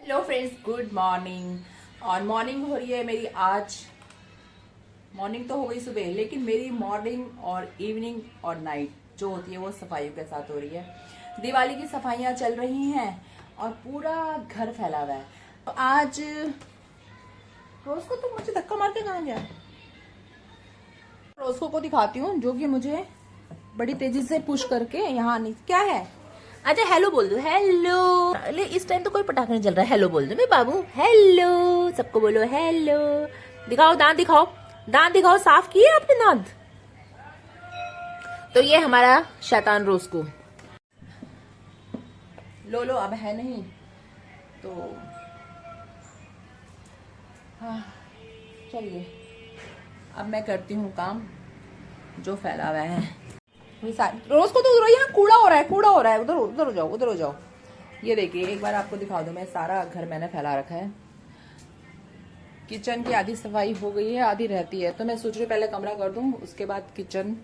Hello friends, good morning. और morning हो रही है मेरी आज। मॉर्निंग तो हो गई सुबह, लेकिन मेरी मॉर्निंग और इवनिंग और नाइट जो होती है वो सफाइयों के साथ हो रही है। दिवाली की सफाइयाँ चल रही हैं और पूरा घर फैला हुआ है। तो आज रोज को तो मुझे धक्का मार के कहाँ गया। रोज को दिखाती हूँ जो कि मुझे बड़ी तेजी से पुश करके यहाँ नहीं। क्या है? अच्छा हेलो बोल दो। हेलो। अरे इस टाइम तो कोई पटाखा नहीं चल रहा है। हेलो बोल दो मेरे बाबू। हेलो, सबको बोलो हेलो। दिखाओ दांत, दिखाओ दांत, दिखाओ साफ किए आपने दांत। तो ये हमारा शैतान रोज को लो अब है नहीं तो हाँ, चलिए अब मैं करती हूँ काम जो फैला हुआ है। रोज को तो यहाँ कूड़ा हो रहा है, कूड़ा हो रहा है। उधर उधर हो जाओ, उधर हो जाओ। ये देखिए एक बार आपको दिखा दूं, मैं सारा घर मैंने फैला रखा है। किचन की आधी सफाई हो गई है, आधी रहती है। तो मैं सोच रही पहले कमरा कर दूं, उसके बाद किचन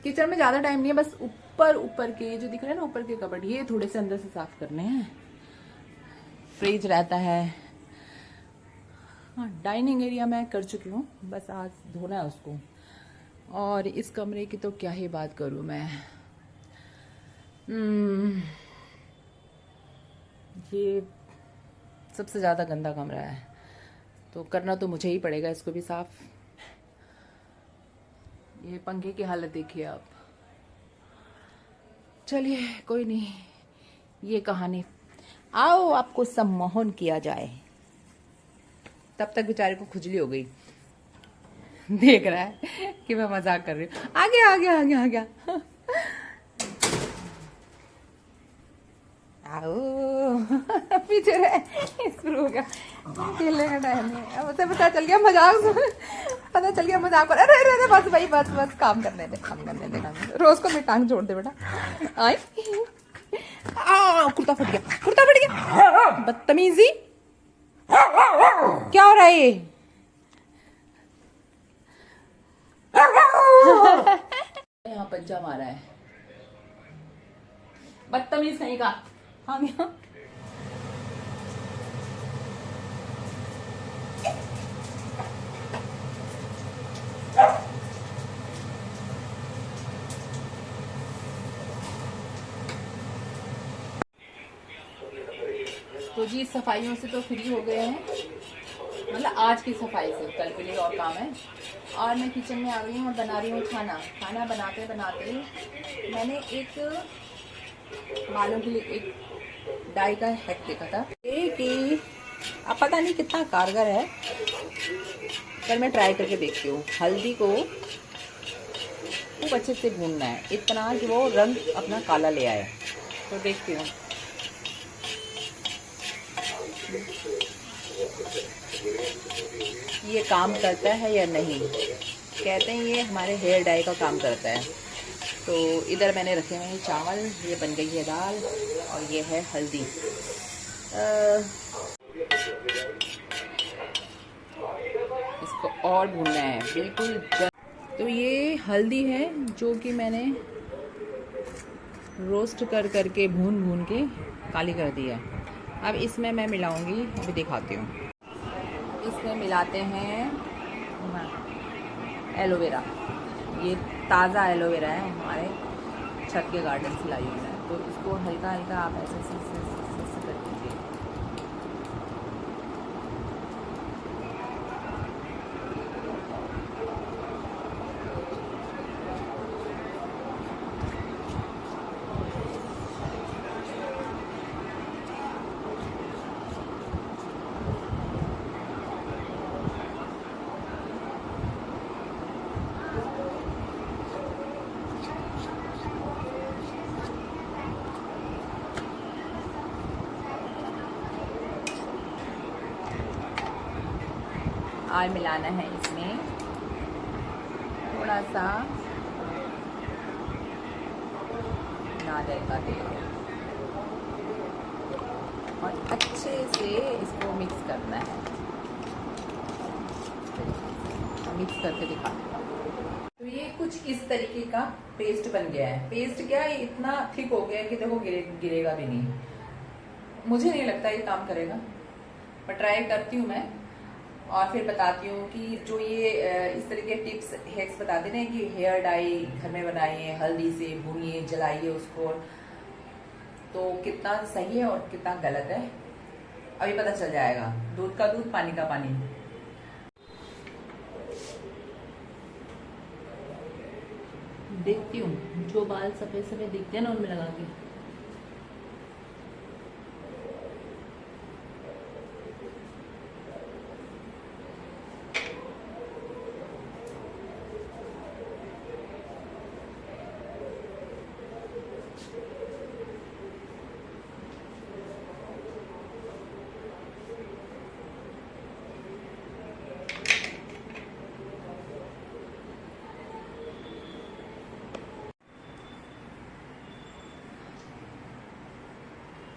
में ज्यादा टाइम नहीं है। बस ऊपर के जो दिख रहे हैं ना, ऊपर के कबर्ड, ये थोड़े से अंदर से साफ करने हैं। फ्रिज रहता है। हाँ, डाइनिंग एरिया मैं कर चुकी हूँ, बस आज धोना है उसको। और इस कमरे की तो क्या ही बात करूं मैं। ये सबसे ज्यादा गंदा कमरा है, तो करना तो मुझे ही पड़ेगा इसको भी साफ। ये पंखे की हालत देखिए आप। चलिए कोई नहीं, ये कहानी आओ आपको सम्मोहन किया जाए। तब तक बेचारे को खुजली हो गई। देख रहा है कि मैं मजाक कर रही हूँ। आ गया आ गया आ गया आ गया। आओ पीछे रहे, शुरू हो गया। खेलने का टाइम नहीं है। उसे पता चल गया मजाक, पता चल गया मजाक। अरे अरे अरे बस भाई, बस बस काम करने दे, काम करने दे, काम करने दे। रोज को मैं टांग छोड़ दे बेटा। आई कुर्ता फट गया, कुर्ता फट गया। बदतमीजी, क्या हो रहा है ये? यहाँ पंजा मारा है, बदतमीज कहीं का। हम यहाँ तो जी सफाइयों से तो फ्री हो गए हैं, मतलब आज की सफाई से। कल के लिए और काम है। और मैं किचन में आ गई हूँ और बना रही हूँ खाना। खाना बनाते बनाते मैंने एक बालों के लिए एक डाई का हैक देखा था कि अब पता नहीं कितना कारगर है, पर मैं ट्राई करके देखती हूँ। हल्दी को खूब अच्छे से भूनना है, इतना कि वो रंग अपना काला ले आए। तो देखती हूँ ये काम करता है या नहीं। कहते हैं ये हमारे हेयर डाई का काम करता है। तो इधर मैंने रखे हुए हैं चावल, ये बन गई है दाल, और ये है हल्दी। इसको और भूनना है बिल्कुल। तो ये हल्दी है जो कि मैंने रोस्ट कर करके भून के काली कर दी है। अब इसमें मैं मिलाऊंगी, अभी दिखाती हूँ। इसमें मिलाते हैं एलोवेरा। ये ताज़ा एलोवेरा है, हमारे छत के गार्डन से लाई हुई है। तो इसको हल्का हल्का आप ऐसे कर दीजिए। और मिलाना है इसमें थोड़ा सा नारियल का तेल, और अच्छे से इसको मिक्स करना है। मिक्स करके दिखा। तो ये कुछ इस तरीके का पेस्ट बन गया है। पेस्ट क्या, ये इतना थिक हो गया है कि देखो गिरेगा भी नहीं। मुझे नहीं लगता ये काम करेगा, पर ट्राई करती हूँ मैं और फिर बताती हूँ कि जो ये इस तरह के टिप्स हैक्स बताते ना कि हेयर डाई घर में बनाइए, हल्दी से भूनिए, जलाइए उसको, तो कितना सही है और कितना गलत है अभी पता चल जाएगा। दूध का दूध, पानी का पानी। देखती हूँ जो बाल सफेद सफेद दिखते हैं ना उनमें लगा के।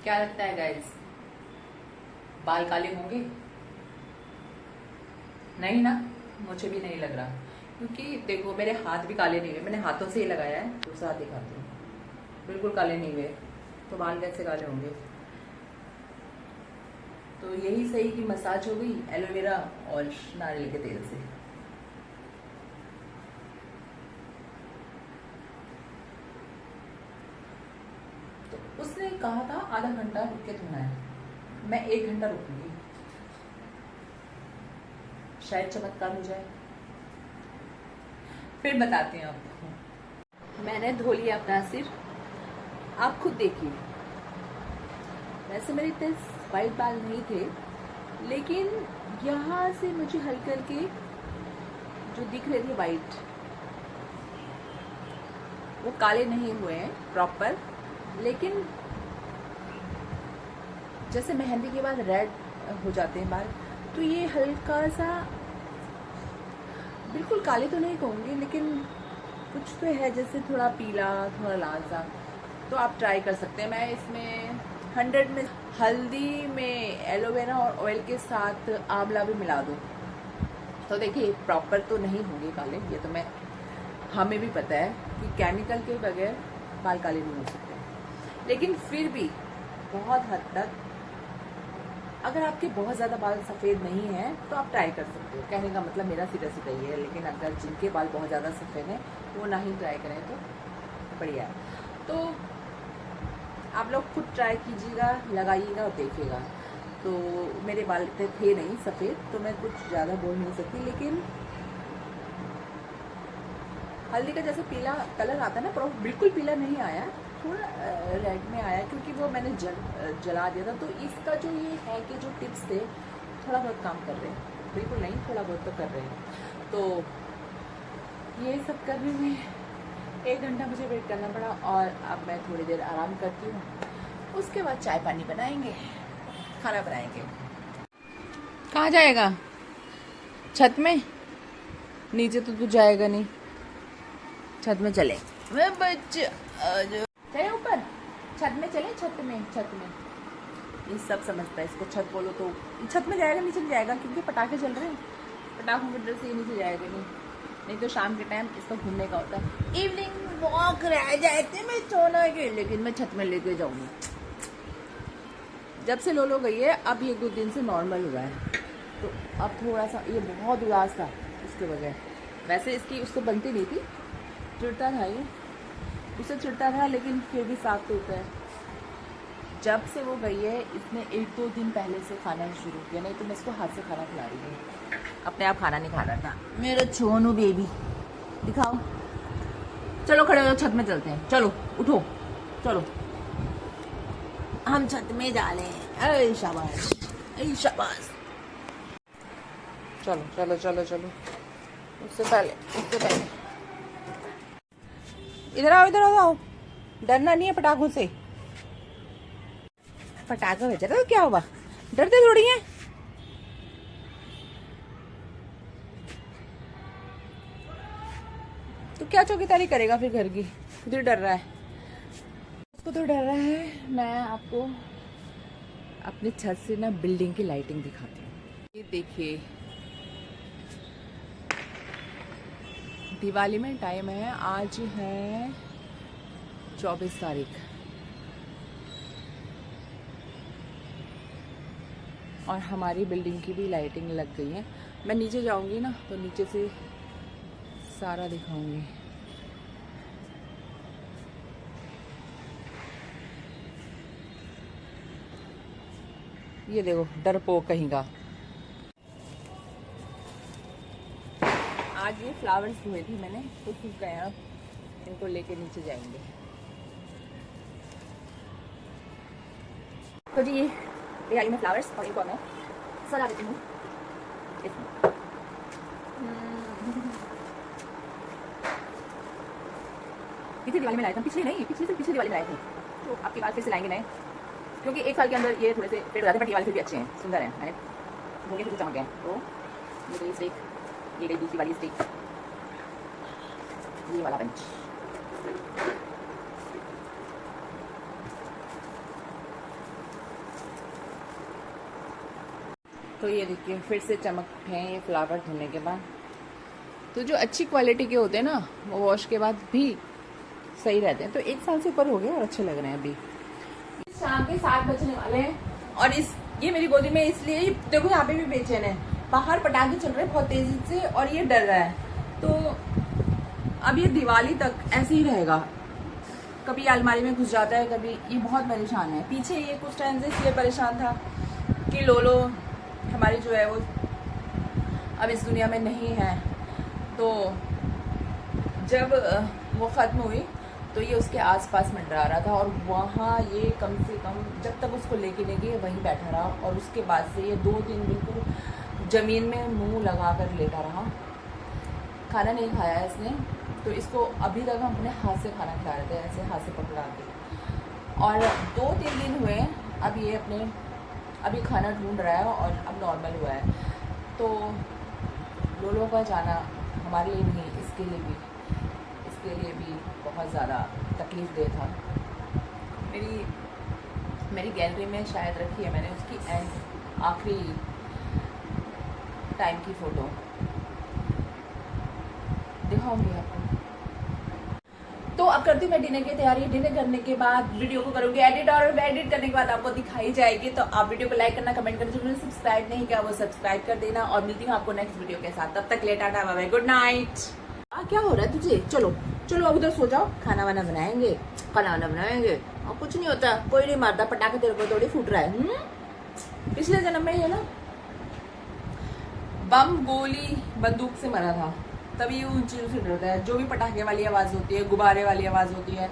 क्या लगता है गाइस, बाल काले होंगे? नहीं ना, मुझे भी नहीं लग रहा, क्योंकि देखो मेरे हाथ भी काले नहीं हुए, मैंने हाथों से ही लगाया है। दूसरा हाथ दिखाती हूँ, बिल्कुल काले नहीं हुए, तो बाल कैसे काले होंगे? तो यही सही कि मसाज हो गई एलोवेरा और नारियल के तेल से। उसने कहा था आधा घंटा रुक के धोना है, मैं 1 घंटा रुकूंगी, शायद चमत्कार हो जाए। फिर बताते हैं आपको। मैंने धो लिया अपना सिर, आप खुद देखिए। वैसे मेरे इतने वाइट बाल नहीं थे, लेकिन यहाँ से मुझे हल्के हल्के जो दिख रहे थे वाइट, वो काले नहीं हुए हैं प्रॉपर, लेकिन जैसे मेहंदी के बाद रेड हो जाते हैं बाल, तो ये हल्का सा, बिल्कुल काले तो नहीं कहूँगी, लेकिन कुछ तो है जैसे थोड़ा पीला थोड़ा लाल सा। तो आप ट्राई कर सकते हैं। मैं इसमें 100 में हल्दी में एलोवेरा और ऑयल के साथ आंवला भी मिला दूँ तो देखिए प्रॉपर तो नहीं होंगे काले, ये तो हमें भी पता है कि केमिकल के बगैर बाल काले नहीं हो सकते, लेकिन फिर भी बहुत हद तक अगर आपके बहुत ज़्यादा बाल सफ़ेद नहीं हैं तो आप ट्राई कर सकते हो। कहने का मतलब मेरा सीधा सीधा ही है, लेकिन अगर जिनके बाल बहुत ज़्यादा सफ़ेद हैं वो ना ही ट्राई करें तो बढ़िया है। तो आप लोग खुद ट्राई कीजिएगा, लगाइएगा और देखिएगा। तो मेरे बाल इतने थे नहीं सफ़ेद, तो मैं कुछ ज़्यादा बोल नहीं सकती, लेकिन हल्दी का जैसे पीला कलर आता है ना, बिल्कुल पीला नहीं आया, थोड़ा रेड में आया, क्योंकि वो मैंने जला दिया था। तो इसका जो ये है कि जो टिप्स थे थोड़ा बहुत काम कर रहे हैं, बिल्कुल नहीं थोड़ा बहुत तो कर रहे हैं। तो ये सब करने में 1 घंटा मुझे वेट करना पड़ा, और अब मैं थोड़ी देर आराम करती हूँ, उसके बाद चाय पानी बनाएंगे, खाना बनाएंगे। कहाँ जाएगा? छत में? नीचे तो तू जाएगा नहीं, छत में चले। मैं बच्चे चले ऊपर, छत में चले, छत में ये सब समझता है, इसको छत बोलो तो छत में जाएगा, नीचे नहीं जाएगा, क्योंकि पटाखे चल रहे हैं, पटाखों की वजह से ये नीचे जाएगा नहीं तो शाम के टाइम इसका घूमने का होता है। इवनिंग वॉक रह जाते मैं सोना के, लेकिन मैं छत में लेके जाऊंगी। जब से लोलो गई है अब 1-2 दिन से नॉर्मल हुआ है, तो अब थोड़ा सा ये बहुत उदास था उसके बगैर। वैसे इसकी उससे बनती नहीं थी, चिढ़ता था ये, उसे चिढ़ता था, लेकिन फिर भी साथ तो होता है। जब से वो गई है इसने 1-2 दिन पहले से खाना शुरू किया, नहीं तो मैं इसको हाथ से खाना खिला रही थी, अपने आप खाना नहीं खा रहा था। मेरा छोनू बेबी दिखाओ, चलो खड़े हो जाओ, छत में चलते हैं, चलो उठो, चलो हम छत में जा रहे हैं। अरे शाबाश, अरे शाबाश, चलो चलो चलो चलो, उससे पहले इधर आओ, डरना नहीं है पटाखों से। पटाखा भेजा तो क्या हुआ, डरते थोड़ी हैं। तो क्या चौकीदारी करेगा फिर घर की, खुद ही डर रहा है, उसको तो डर रहा है। मैं आपको अपने छत से ना बिल्डिंग की लाइटिंग दिखाती हूँ। ये देखिए, दिवाली में टाइम है, आज है 24 तारीख। और हमारी बिल्डिंग की भी लाइटिंग लग गई है। मैं नीचे जाऊंगी ना तो नीचे से सारा दिखाऊंगी। ये देखो डरपोक कहीं का। आज ये फ्लावर्स हुए थे मैंने तो सूख गए, अब इनको लेके नीचे जाएंगे। तो जी ये आई में फ्लावर्स और इनको मैं सजा देती हूँ। पिछली दिवाली में लाए थे, पिछली नहीं पिछली से पिछली दिवाली में लाए थे, तो आपके बाद फिर से लाएंगे नए, क्योंकि एक साल के अंदर ये थोड़े से पेड़ हो जाते हैं, बट ये वाले फिर भी अच्छे हैं, सुंदर हैं। मैंने धोखे से चमक गए। तो ये गई स्टिक, ये गई दूसरी वाली स्टिक, ये वाला बेंच। तो ये देखिए फिर से चमक हैं ये फ्लावर धोने के बाद। तो जो अच्छी क्वालिटी के होते हैं ना वो वॉश के बाद भी सही रहते हैं। तो एक साल से ऊपर हो गया और अच्छे लग रहे हैं। अभी शाम के 7 बजने वाले हैं और ये मेरी गोदी में इसलिए देखो यहाँ पे भी बेचैन है, बाहर पटाखे चल रहे हैं बहुत तेजी से और ये डर रहा है। तो अब ये दिवाली तक ऐसे ही रहेगा, कभी अलमारी में घुस जाता है, कभी ये बहुत परेशान है। पीछे ये कुछ टाइम से इसलिए परेशान था कि लोलो हमारी जो है वो अब इस दुनिया में नहीं है। तो जब वो ख़त्म हुई तो ये उसके आसपास मंडरा रहा था और वहाँ ये कम से कम जब तक उसको लेके नहीं गई वहीं बैठा रहा। और उसके बाद से ये 2 दिन बिल्कुल ज़मीन में मुंह लगा कर लेटा रहा, खाना नहीं खाया इसने। तो इसको अभी तक हम अपने हाथ से खाना खिला रहे थे, ऐसे हाथ से पकड़ा के। और 2-3 दिन हुए अब ये अभी खाना ढूंढ रहा है और अब नॉर्मल हुआ है। तो लोलो का जाना हमारे लिए नहीं, इसके लिए भी बहुत ज़्यादा तकलीफ दे था। मेरी गैलरी में शायद रखी है मैंने उसकी आखिरी टाइम की फ़ोटो, दिखाऊंगी आपको। तो अब करती हूँ मैं डिनर की तैयारी। डिनर करने के बाद वीडियो को करूँगी एडिट और एडिट करने के बाद आपको दिखाई जाएगी। तो आप वीडियो को लाइक करना, कमेंट करना, जिन्होंने सब्सक्राइब नहीं किया वो सब्सक्राइब कर देना। और मिलती हूँ आपको नेक्स्ट वीडियो के साथ, तब तक लेटा बाय बाय, गुड नाइट। क्या हो रहा है तुझे? चलो चलो अब उधर सो जाओ, खाना वाना बनाएंगे और कुछ नहीं होता, कोई नहीं मारता, पटाखे तेरे को थोड़ी फूट रहा है। पिछले जन्म में ये ना बम गोली बंदूक से मरा था, तभी ये उन चीज़ों से डरता है। जो भी पटाखे वाली आवाज़ होती है, गुब्बारे वाली आवाज़ होती है,